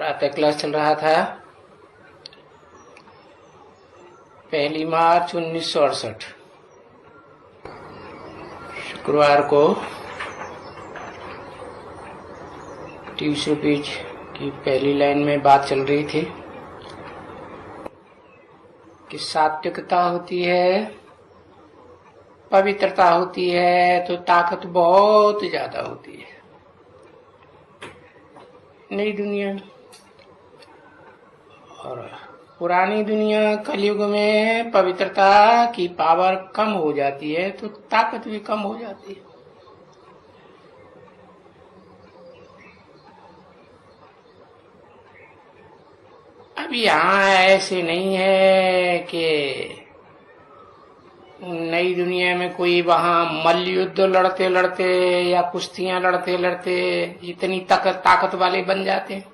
प्रातः क्लास चल रहा था 1 मार्च 1968 शुक्रवार को 30 रुपीज की पहली लाइन में बात चल रही थी कि सात्विकता होती है, पवित्रता होती है तो ताकत बहुत ज्यादा होती है। नई दुनिया और पुरानी दुनिया कलयुग में पवित्रता की पावर कम हो जाती है तो ताकत भी कम हो जाती है। अब यहाँ ऐसे नहीं है कि नई दुनिया में कोई वहां मल्ल युद्ध लड़ते लड़ते या कुश्तियां लड़ते लड़ते इतनी ताकत वाले बन जाते हैं।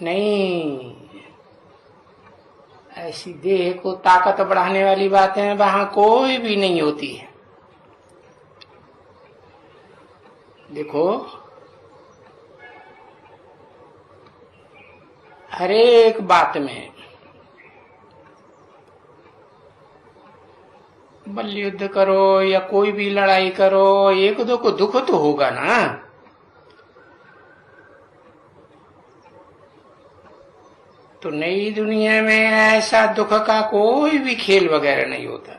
नहीं, ऐसी देह को ताकत बढ़ाने वाली बातें वहां कोई भी नहीं होती है। देखो, हर एक बात में मल्ल युद्ध करो या कोई भी लड़ाई करो, एक दो को दुख तो होगा ना। तो नई दुनिया में ऐसा दुख का कोई भी खेल वगैरह नहीं होता।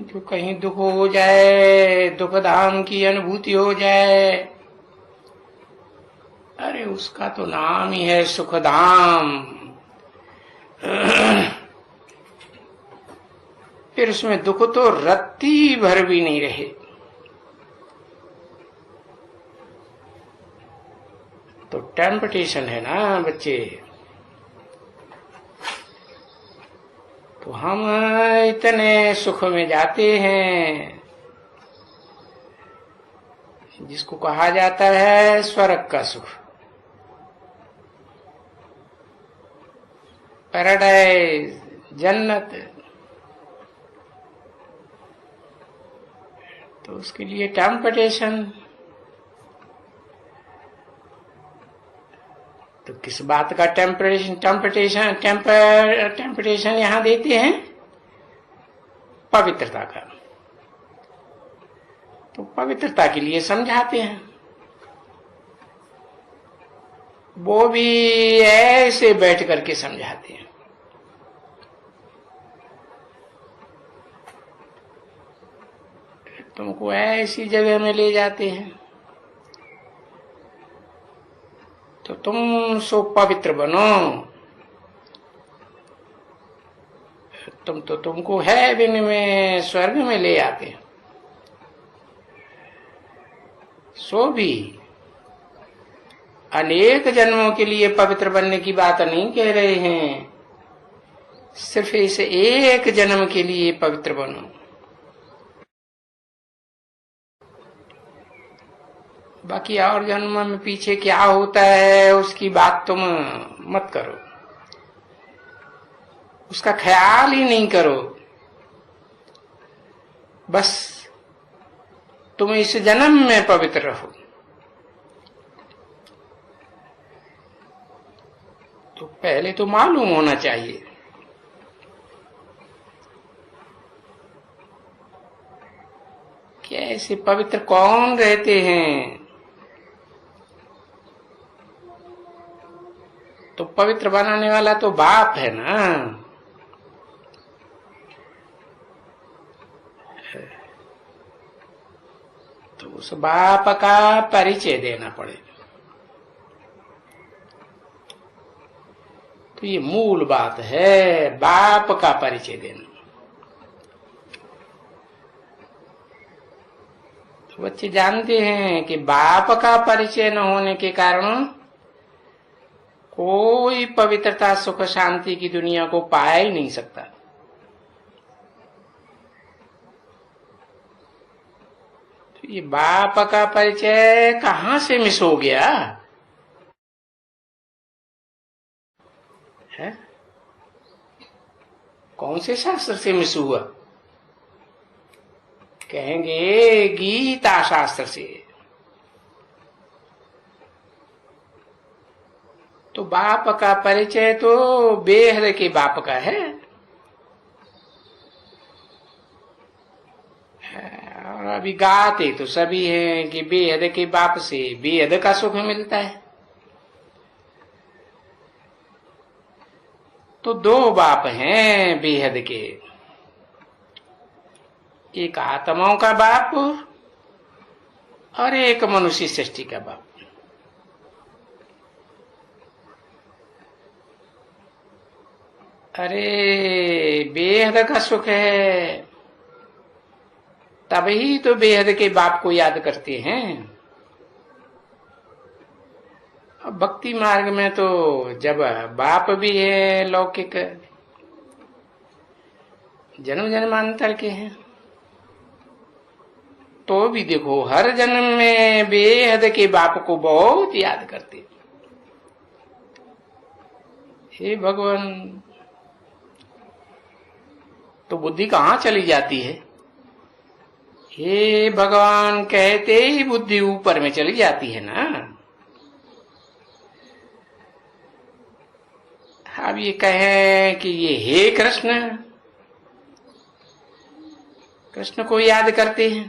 जो कहीं दुख हो जाए, दुख धाम की अनुभूति हो जाए, अरे उसका तो नाम ही है सुखधाम। फिर उसमें दुख तो रत्ती भर भी नहीं रहे। तो टेम्पटेशन है ना बच्चे। तो हम इतने सुख में जाते हैं जिसको कहा जाता है स्वर्ग का सुख, पैराडाइज, जन्नत। तो उसके लिए टेम्पटेशन। तो किस बात का टेम्पटेशन यहां देते हैं? पवित्रता का। तो पवित्रता के लिए समझाते हैं। वो भी ऐसे बैठ करके समझाते हैं। तुमको ऐसी जगह में ले जाते हैं तो तुम सो पवित्र बनो। तुमको हेवन में, स्वर्ग में ले आते हैं। सो भी अनेक जन्मों के लिए पवित्र बनने की बात नहीं कह रहे हैं, सिर्फ इस एक जन्म के लिए पवित्र बनो। बाकी और जन्म में पीछे क्या होता है उसकी बात तुम मत करो, उसका ख्याल ही नहीं करो। बस तुम इस जन्म में पवित्र रहो। तो पहले तो मालूम होना चाहिए कि ऐसे पवित्र कौन रहते हैं। तो पवित्र बनाने वाला तो बाप है ना। तो उस बाप का परिचय देना पड़ेगा। तो ये मूल बात है, बाप का परिचय देना। तो बच्चे जानते हैं कि बाप का परिचय न होने के कारण कोई पवित्रता, सुख, शांति की दुनिया को पाया ही नहीं सकता। तो ये बाप का परिचय कहां से मिस हो गया है? कौन से शास्त्र से मिस हुआ? कहेंगे गीता शास्त्र से। तो बाप का परिचय तो बेहद के बाप का है। और अभी गाते तो सभी हैं कि बेहद के बाप से बेहद का सुख मिलता है। तो दो बाप हैं बेहद के, एक आत्माओं का बाप और एक मनुष्य सृष्टि का बाप। अरे बेहद का सुख है तभी तो बेहद के बाप को याद करते हैं। अब भक्ति मार्ग में तो जब बाप भी है लौकिक, जन्म जन्मांतर के हैं, तो भी देखो हर जन्म में बेहद के बाप को बहुत याद करते। हे भगवान, तो बुद्धि कहाँ चली जाती है? हे भगवान कहते ही बुद्धि ऊपर में चली जाती है ना। अब ये कहें कि ये हे कृष्ण, कृष्ण को याद करते हैं,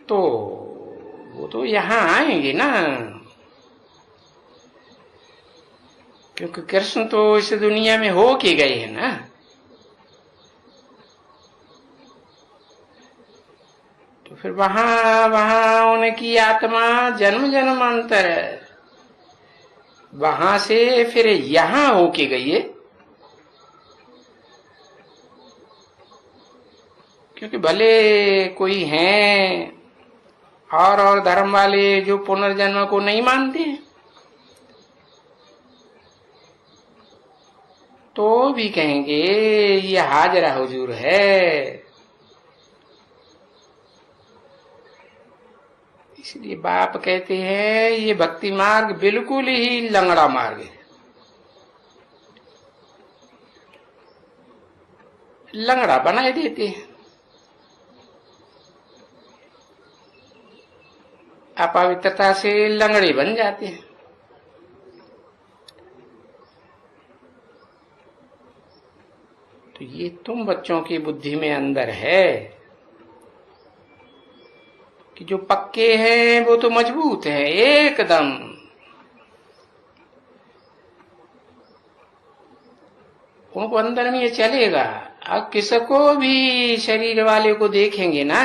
तो वो तो यहां आएंगे ना, क्योंकि कृष्ण तो इस दुनिया में हो के गए हैं ना। तो फिर वहां उनकी आत्मा जन्म जन्मांतर वहां से फिर यहां होके गई है। क्योंकि भले कोई हैं और धर्म वाले जो पुनर्जन्म को नहीं मानते हैं, तो भी कहेंगे ये हाजरा हुजूर है। इसलिए बाप कहते हैं ये भक्ति मार्ग बिल्कुल ही लंगड़ा मार्ग है। लंगड़ा बनाए देते हैं, अपवित्रता से लंगड़े बन जाते हैं। तो ये तुम बच्चों की बुद्धि में अंदर है कि जो पक्के हैं वो तो मजबूत हैं एकदम। उनको अंदर में ये चलेगा। अब किसको भी शरीर वाले को देखेंगे ना,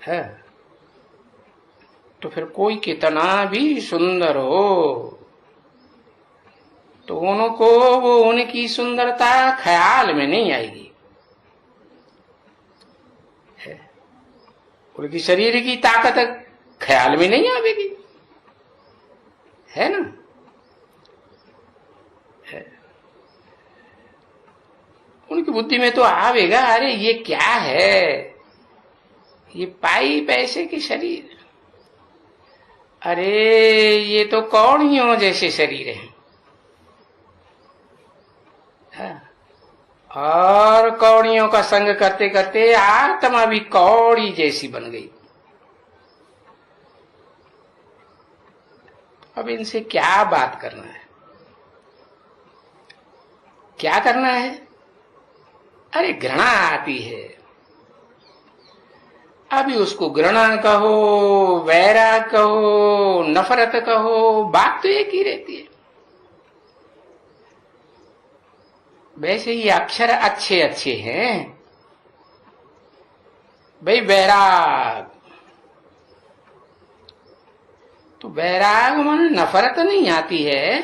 है तो फिर कोई कितना भी सुंदर हो तो उनको वो उनकी सुंदरता ख्याल में नहीं आएगी। उनकी शरीर की ताकत ख्याल में नहीं आवेगी, है ना। है। उनकी बुद्धि में तो आवेगा, अरे ये क्या है, ये पाई पैसे की शरीर, अरे ये तो कौड़ियों जैसे शरीर है। और कौड़ियों का संग करते करते आत्मा भी कौड़ी जैसी बन गई। अब इनसे क्या बात करना है, क्या करना है? अरे घृणा आती है, अभी उसको घृणा कहो, वैराग कहो, नफरत कहो, बात तो एक ही रहती है। वैसे ये अक्षर अच्छे अच्छे हैं भाई। वैराग तो वैराग मन नफरत नहीं आती है,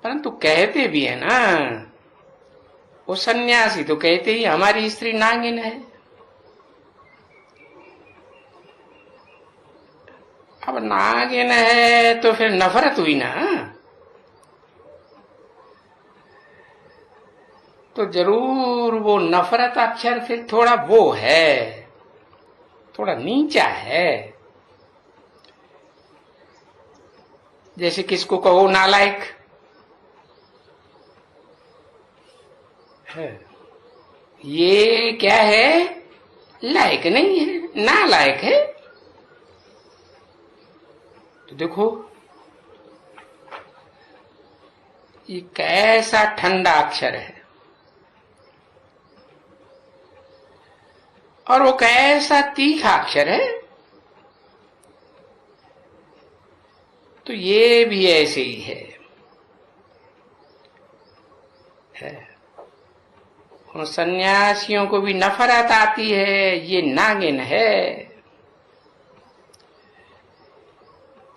परंतु कहते भी है ना, वो सन्यासी तो कहते ही हमारी स्त्री नागिन है। अब नागिन है तो फिर नफरत हुई ना, तो जरूर वो नफरत अक्षर फिर थोड़ा वो है, थोड़ा नीचा है। जैसे किसको कहो नालायक, है। ये क्या है? लायक नहीं है, ना लायक है। तो देखो ये कैसा ठंडा अक्षर है और वो कैसा तीखा अक्षर है। तो ये भी ऐसे ही है। उन सन्यासियों को भी नफरत आती है, ये नागिन है,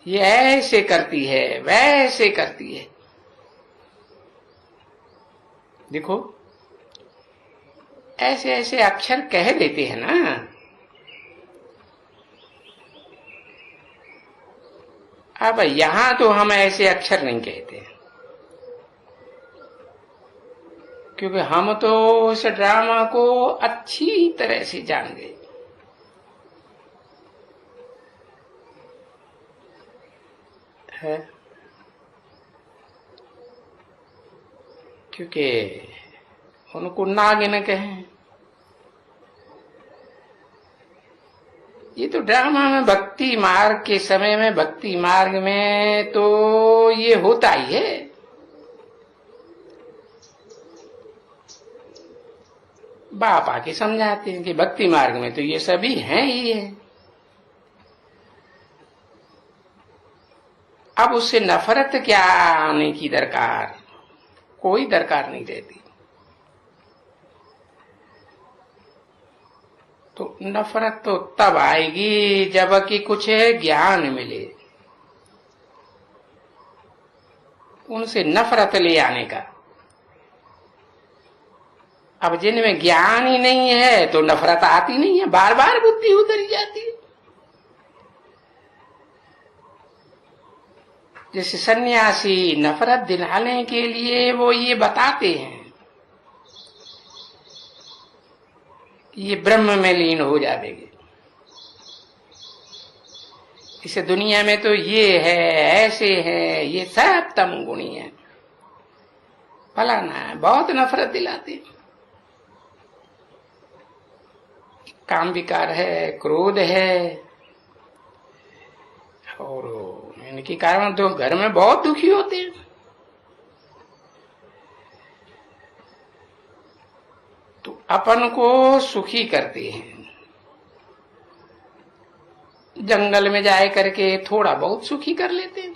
ये ऐसे करती है, वैसे करती है। देखो ऐसे ऐसे अक्षर कह देते हैं ना। अब यहां तो हम ऐसे अक्षर नहीं कहते, क्योंकि हम तो इस ड्रामा को अच्छी तरह से जान गए। है क्योंकि उनको नागिन कहें। ये तो ड्रामा में भक्ति मार्ग के समय में, भक्ति मार्ग में तो ये होता ही है। बाप आके समझाते हैं कि भक्ति मार्ग में तो ये सभी हैं ही है। अब उससे नफरत क्या आने की दरकार, कोई दरकार नहीं रहती। तो नफरत तो तब आएगी जबकि कुछ ज्ञान मिले। उनसे नफरत ले आने का। अब जिनमें ज्ञान ही नहीं है तो नफरत आती नहीं है, बार बार बुद्धि उधर ही जाती है। जैसे सन्यासी नफरत दिलाने के लिए वो ये बताते हैं कि ये ब्रह्म में लीन हो जाएंगे। इसे दुनिया में तो ये है, ऐसे है, ये सब तम गुणी है, फलाना है, बहुत नफरत दिलाते हैं। काम विकार है, क्रोध है, और इनके कारण तो घर में बहुत दुखी होते हैं। तो अपन को सुखी करते हैं, जंगल में जाए करके थोड़ा बहुत सुखी कर लेते हैं।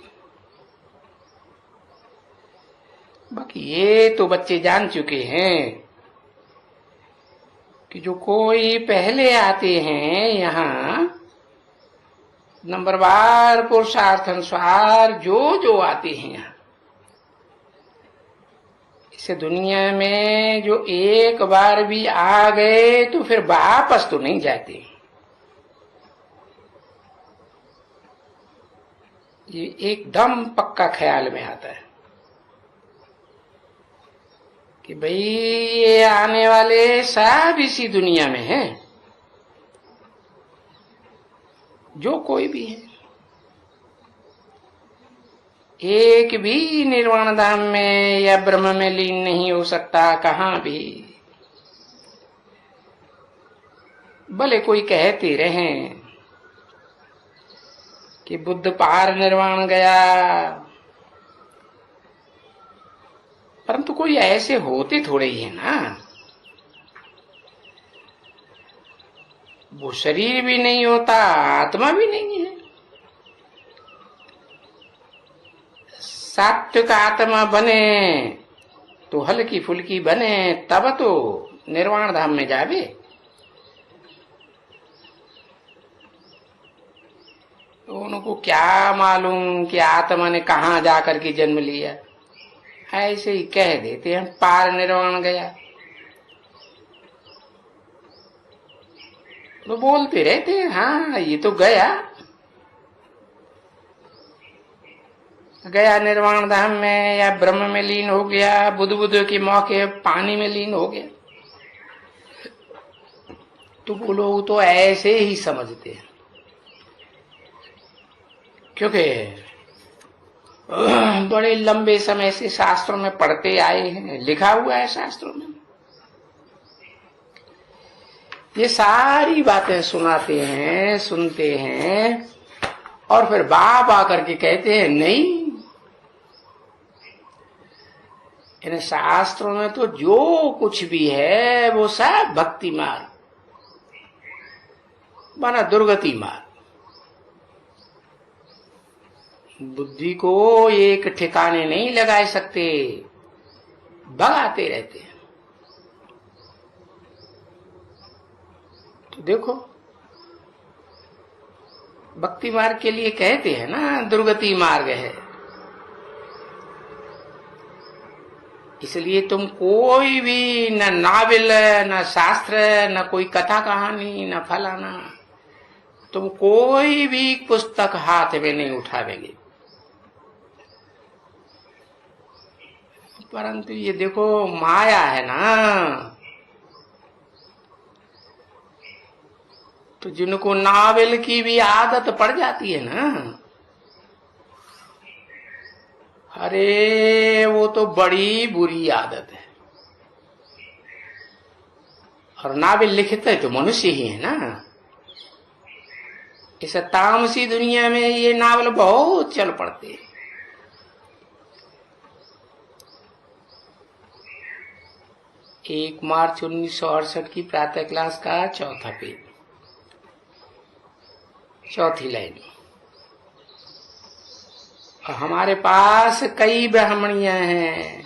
बाकी ये तो बच्चे जान चुके हैं कि जो कोई पहले आते हैं यहाँ नंबरवार पुरुषार्थ अनुसार जो आते हैं यहाँ, इसे दुनिया में जो एक बार भी आ गए तो फिर वापस तो नहीं जाते। ये एकदम पक्का ख्याल में आता है कि भाई ये आने वाले सब इसी दुनिया में हैं, जो कोई भी है। एक भी निर्वाण धाम में या ब्रह्म में लीन नहीं हो सकता कहां भी। भले कोई कहते रहें कि बुद्ध पार निर्वाण गया, परंतु कोई ऐसे होते थोड़े ही है ना। वो शरीर भी नहीं होता, आत्मा भी नहीं है। सात्विक आत्मा बने तो हल्की फुल्की बने, तब तो निर्वाण धाम में जावे। तो उनको क्या मालूम कि आत्मा ने कहां जाकर के जन्म लिया। ऐसे ही कह देते हैं पार निर्वाण गया, तो बोलते रहते हैं हाँ ये तो गया निर्वाण धाम में या ब्रह्म में लीन हो गया, बुद्ध के मौके पानी में लीन हो गया। तो वो लोग तो ऐसे ही समझते हैं, क्योंकि बड़े लंबे समय से शास्त्रों में पढ़ते आए हैं, लिखा हुआ है शास्त्रों में ये सारी बातें सुनाते हैं, सुनते हैं, और फिर बाप आकर के कहते हैं नहीं, इन शास्त्रों में तो जो कुछ भी है वो सब भक्ति मार्ग माना दुर्गति मार्ग। बुद्धि को एक ठिकाने नहीं लगा सकते, भगाते रहते हैं। तो देखो, भक्ति मार्ग के लिए कहते हैं ना दुर्गति मार्ग है। इसलिए तुम कोई भी न नावल, न शास्त्र, न कोई कथा कहानी, न फलाना, तुम कोई भी पुस्तक हाथ में नहीं उठावेंगे। परंतु ये देखो माया है ना, तो जिनको नावल की भी आदत पड़ जाती है ना, अरे वो तो बड़ी बुरी आदत है। और नावल लिखते तो मनुष्य ही है ना। इस तामसी दुनिया में ये नावल बहुत चल पड़ते हैं। 1 मार्च 1968 की प्रातः क्लास का चौथा पेज, चौथी लाइन। हमारे पास कई ब्राह्मणियां हैं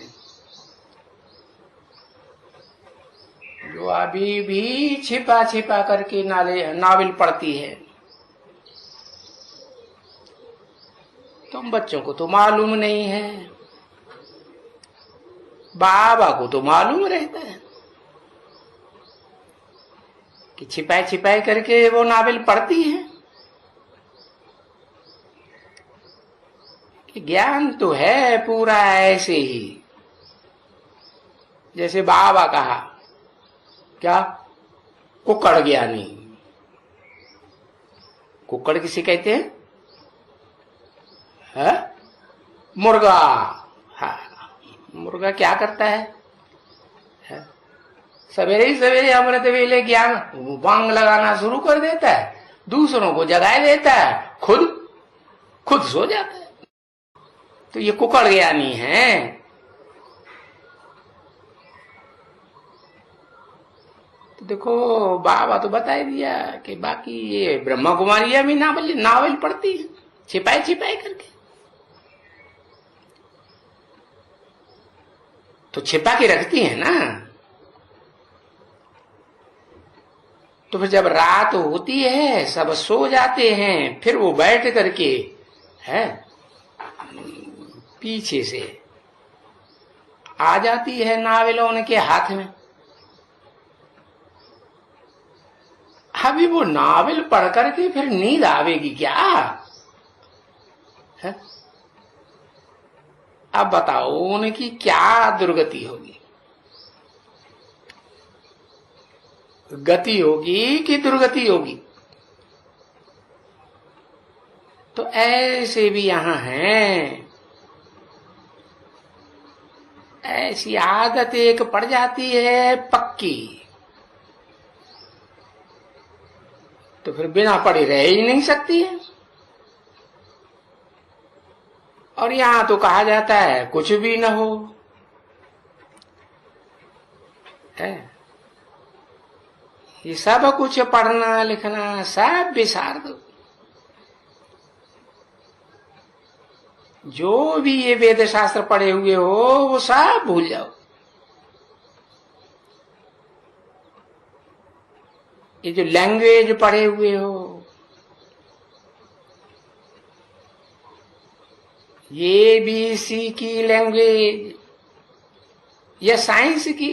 जो अभी भी छिपा छिपा करके नावल पढ़ती है। तुम बच्चों को तो मालूम नहीं है, बाबा को तो मालूम रहता है कि छिपाई छिपाई करके वो नावल पढ़ती है। कि ज्ञान तो है पूरा ऐसे ही, जैसे बाबा कहा क्या, कुकड़ ज्ञानी। कुकड़ किसे कहते हैं? है? मुर्गा। हाँ, मुर्गा क्या करता है? सवेरे ही सवेरे अमृत वेले ज्ञान बांग लगाना शुरू कर देता है, दूसरों को जगाए देता है, खुद सो जाता है। तो ये कुकड़ ज्ञानी है। तो देखो बाबा तो बता ही दिया कि बाकी ये ब्रह्मा कुमारियां भी नावल पढ़ती है छिपाई छिपाई करके। तो छिपा के रखती है ना। तो फिर जब रात होती है, सब सो जाते हैं, फिर वो बैठ करके है पीछे से आ जाती है नावल उनके हाथ में। अभी वो नावल पढ़ करके फिर नींद आवेगी क्या है? अब बताओ उनकी क्या दुर्गति होगी? गति होगी कि दुर्गति होगी? तो ऐसे भी यहां हैं, ऐसी आदत एक पड़ जाती है पक्की, तो फिर बिना पढ़े रह ही नहीं सकती है। और यहां तो कहा जाता है कुछ भी न हो है, ये सब कुछ पढ़ना लिखना सब बिसार दो। जो भी ये वेद शास्त्र पढ़े हुए हो वो सब भूल जाओ। ये जो लैंग्वेज पढ़े हुए हो, ये ABC की लैंग्वेज या साइंस की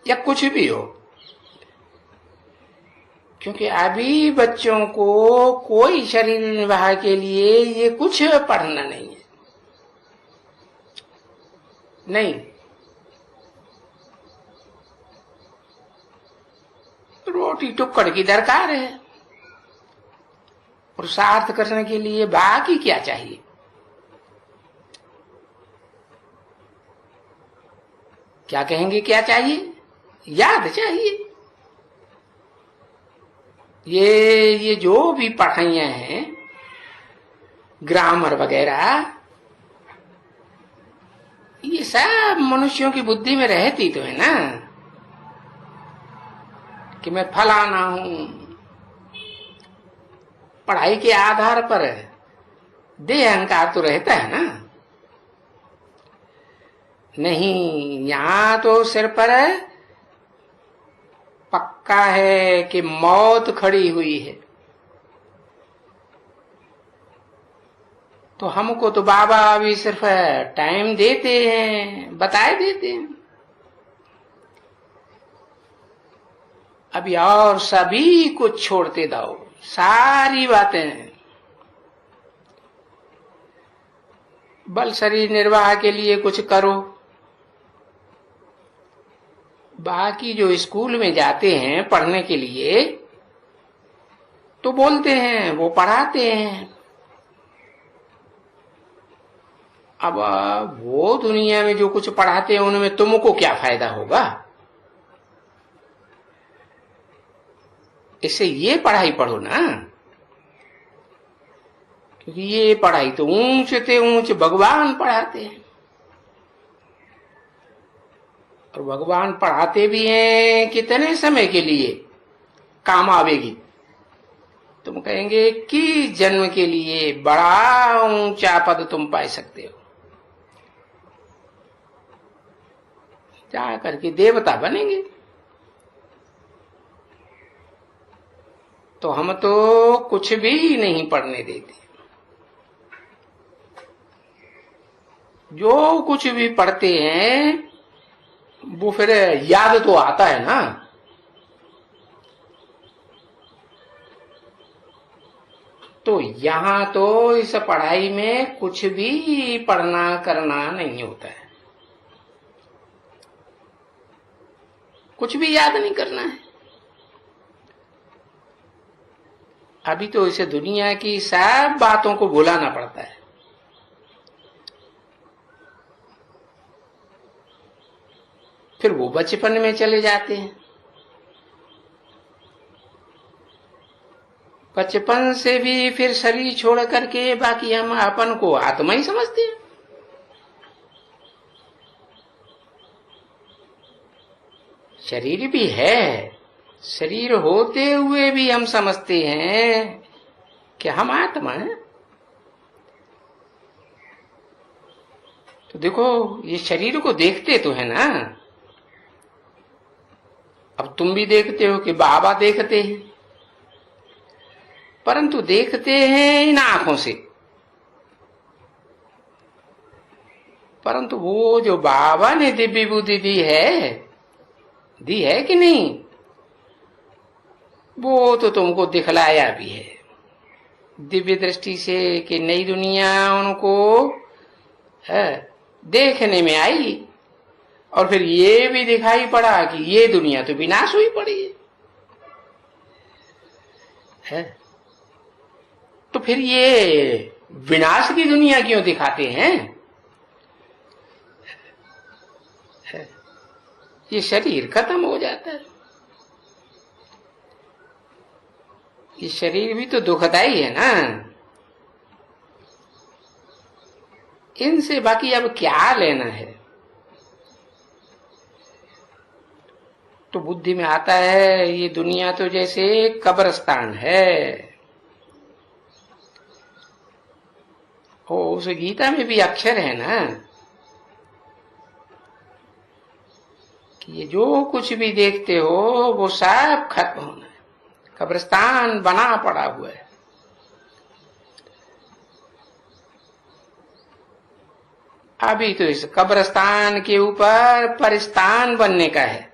या कुछ भी हो, क्योंकि अभी बच्चों को कोई शरीर निर्वाह के लिए ये कुछ पढ़ना नहीं है। नहीं, रोटी टुक्कड़ की दरकार है। पुरुषार्थ करने के लिए बाकी क्या चाहिए? क्या कहेंगे क्या चाहिए? याद चाहिए। ये जो भी पढ़ाइयां हैं, ग्रामर वगैरह, ये सब मनुष्यों की बुद्धि में रहती तो है ना कि मैं फलाना हूं। पढ़ाई के आधार पर देह अहंकार तो रहता है ना। नहीं, यहां तो सिर पर पक्का है कि मौत खड़ी हुई है। तो हमको तो बाबा अभी सिर्फ टाइम देते हैं, बताए देते हैं। अभी और सभी कुछ छोड़ते जाओ, सारी बातें बल शरीर निर्वाह के लिए कुछ करो। बाकी जो स्कूल में जाते हैं पढ़ने के लिए तो बोलते हैं, वो पढ़ाते हैं। अब वो दुनिया में जो कुछ पढ़ाते हैं उनमें तुमको क्या फायदा होगा? इससे ये पढ़ाई पढ़ो ना, क्योंकि ये पढ़ाई तो ऊंच से ऊंच भगवान पढ़ाते हैं। और भगवान पढ़ाते भी हैं कितने समय के लिए काम आवेगी। तुम कहेंगे कि जन्म के लिए बड़ा ऊंचा पद तुम पा सकते हो, जा करके देवता बनेंगे। तो हम तो कुछ भी नहीं पढ़ने देते। जो कुछ भी पढ़ते हैं वो फिर याद तो आता है ना। तो यहां तो इस पढ़ाई में कुछ भी पढ़ना करना नहीं होता है, कुछ भी याद नहीं करना है। अभी तो इसे दुनिया की सब बातों को भुलाना पड़ता है। फिर वो बचपन में चले जाते हैं। बचपन से भी फिर शरीर छोड़ करके बाकी हम अपन को आत्मा ही समझते हैं। शरीर भी है, शरीर होते हुए भी हम समझते हैं कि हम आत्मा हैं। तो देखो, ये शरीर को देखते तो है ना। अब तुम भी देखते हो कि बाबा देखते हैं, परंतु देखते हैं इन आंखों से। परंतु वो जो बाबा ने दिव्य बुद्धि दी है कि नहीं, वो तो तुमको दिखलाया भी है दिव्य दृष्टि से कि नई दुनिया उनको देखने में आई। और फिर ये भी दिखाई पड़ा कि ये दुनिया तो विनाश हुई पड़ी है। तो फिर ये विनाश की दुनिया क्यों दिखाते हैं? ये शरीर खत्म हो जाता है। ये शरीर भी तो दुखदाई है ना। इनसे बाकी अब क्या लेना है? तो बुद्धि में आता है ये दुनिया तो जैसे कब्रिस्तान है। उस गीता में भी अक्षर है ना कि ये जो कुछ भी देखते हो वो सब खत्म होना है, कब्रिस्तान बना पड़ा हुआ है। अभी तो इस कब्रिस्तान के ऊपर परिस्तान बनने का है।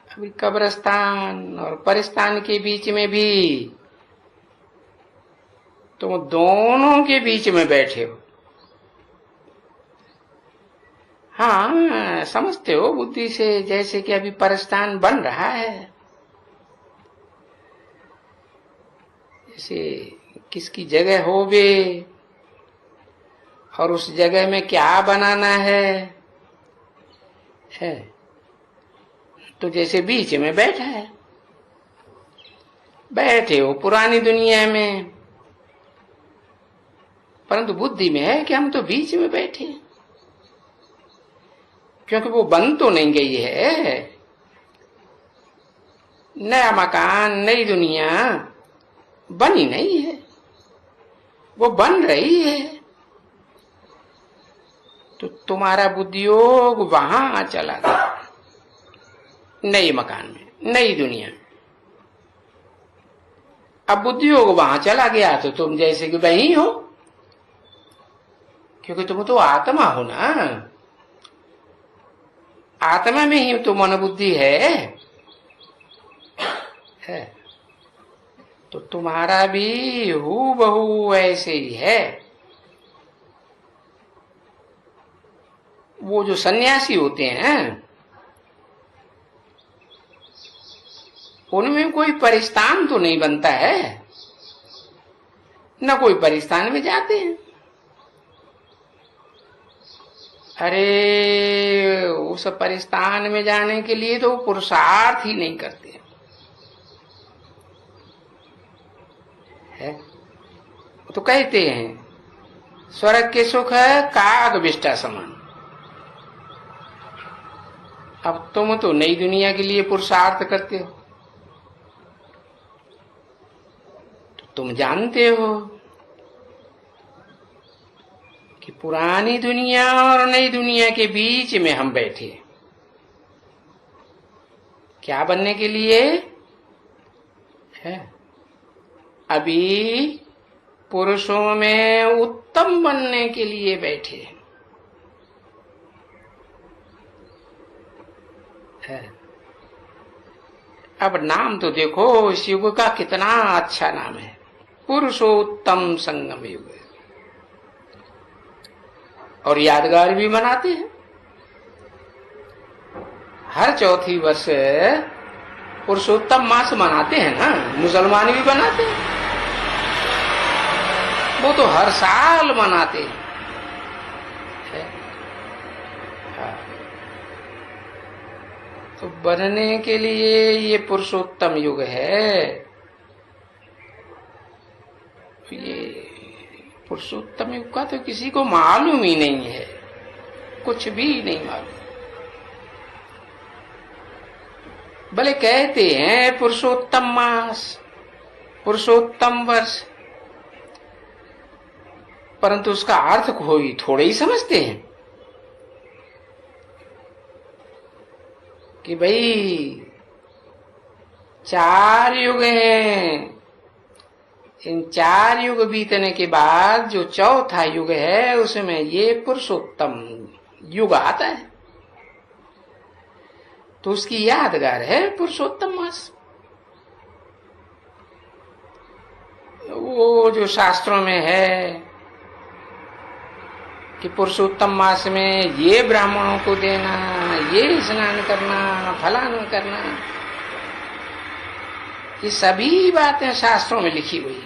अभी कब्रिस्तान और परिस्तान के बीच में भी तुम दोनों के बीच में बैठे हो। हाँ, समझते हो बुद्धि से जैसे कि अभी परिस्तान बन रहा है। जैसे किसकी जगह हो बे और उस जगह में क्या बनाना है। तो जैसे बीच में बैठा है, बैठे हो पुरानी दुनिया में, परंतु बुद्धि में है कि हम तो बीच में बैठे, क्योंकि वो बन तो नहीं गई है। नया मकान, नई दुनिया बनी नहीं है, वो बन रही है। तो तुम्हारा बुद्धियोग वहां चला गया, नए मकान में, नई दुनिया में। अब बुद्धियोग वहां चला गया तो तुम जैसे कि वही हो, क्योंकि तुम तो आत्मा हो ना। आत्मा में ही तो मन बुद्धि है। तो तुम्हारा भी हूबहू ऐसे ही है। वो जो सन्यासी होते हैं उनमें कोई परिस्थान तो नहीं बनता है, न कोई परिस्थान में जाते हैं। अरे उस परिस्थान में जाने के लिए तो पुरुषार्थ ही नहीं करते है। तो कहते हैं स्वर्ग के सुख काग विष्टा समान। अब तुम तो नई दुनिया के लिए पुरुषार्थ करते हो, तो तुम जानते हो कि पुरानी दुनिया और नई दुनिया के बीच में हम बैठे, क्या बनने के लिए है? अभी पुरुषों में उत्तम बनने के लिए बैठे है। अब नाम तो देखो इस युग का कितना अच्छा नाम है, पुरुषोत्तम संगम युग। और यादगार भी मनाते हैं, हर चौथी वर्ष पुरुषोत्तम मास मनाते हैं ना, मुसलमान भी बनाते हैं, वो तो हर साल मनाते हैं। तो बनने के लिए ये पुरुषोत्तम युग है। ये पुरुषोत्तम युग का तो किसी को मालूम ही नहीं है, कुछ भी नहीं मालूम। भले कहते हैं पुरुषोत्तम मास, पुरुषोत्तम वर्ष, परंतु उसका अर्थ कोई थोड़े ही समझते हैं कि भाई 4 युग हैं, इन 4 युग बीतने के बाद जो चौथा युग है उसमें ये पुरुषोत्तम युग आता है, तो उसकी यादगार है पुरुषोत्तम मास। वो जो शास्त्रों में है कि पुरुषोत्तम मास में ये ब्राह्मणों को देना, ये स्नान करना, फलाना करना, ये सभी बातें शास्त्रों में लिखी हुई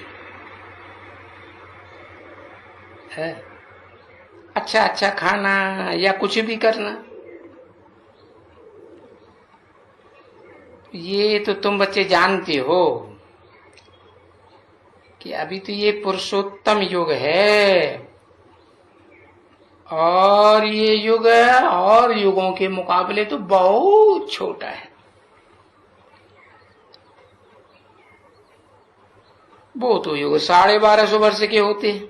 है। अच्छा अच्छा खाना या कुछ भी करना, ये तो तुम बच्चे जानते हो कि अभी तो ये पुरुषोत्तम युग है, और ये युग और युगों के मुकाबले तो बहुत छोटा है। वो तो युग 1250 वर्ष के होते हैं,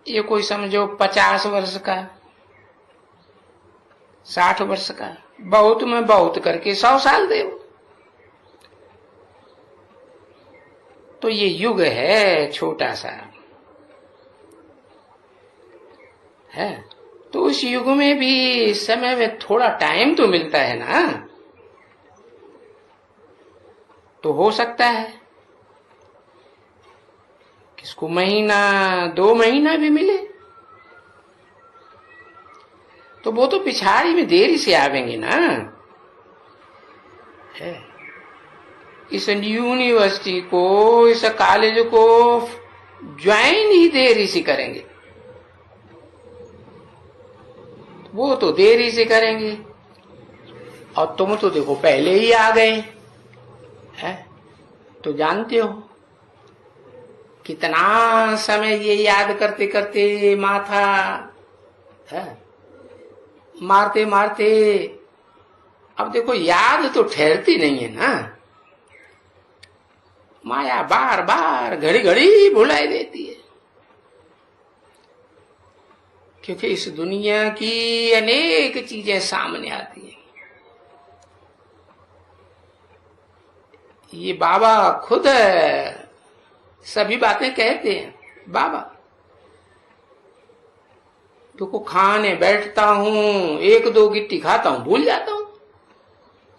ये कोई समझो 50 वर्ष का, 60 वर्ष का, बहुत में बहुत करके 100 साल दे। तो ये युग है छोटा सा है। तो उस युग में भी समय में थोड़ा टाइम तो मिलता है ना, तो हो सकता है किसको महीना 2 महीना भी मिले, तो वो तो पिछाड़ी में देरी से आवेंगे ना। है इस यूनिवर्सिटी को, इस कॉलेज को ज्वाइन ही देरी से करेंगे, वो तो देरी से करेंगे, और तुम तो देखो पहले ही आ गए हैं। तो जानते हो कितना समय ये याद करते करते माथा है मारते मारते, अब देखो याद तो ठहरती नहीं है ना, माया बार बार घड़ी घड़ी भुलाई देती है, क्योंकि इस दुनिया की अनेक चीजें सामने आती हैं। ये बाबा खुद सभी बातें कहते हैं। बाबा तो खाने बैठता हूं, एक दो गिट्टी खाता हूं, भूल जाता हूं,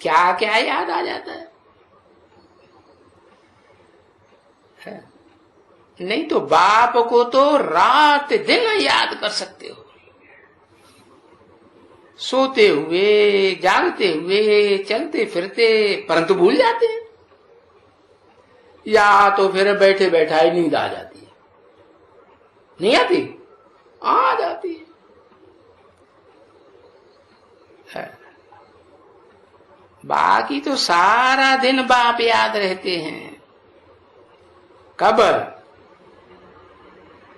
क्या क्या याद आ जाता है। नहीं तो बाप को तो रात दिन याद कर सकते हो, सोते हुए, जागते हुए, चलते फिरते, परंतु भूल जाते हैं, या तो फिर बैठे बैठा ही नींद आ जाती है। नहीं आती? आ जाती है। बाकी तो सारा दिन बाप याद रहते हैं। कब?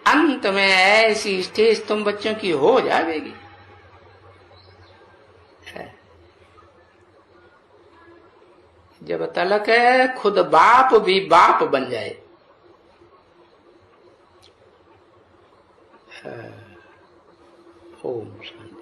अंत में ऐसी स्टेज तुम बच्चों की हो जाएगी, जब तलक है खुद बाप भी बाप बन जाए। ओम शांति।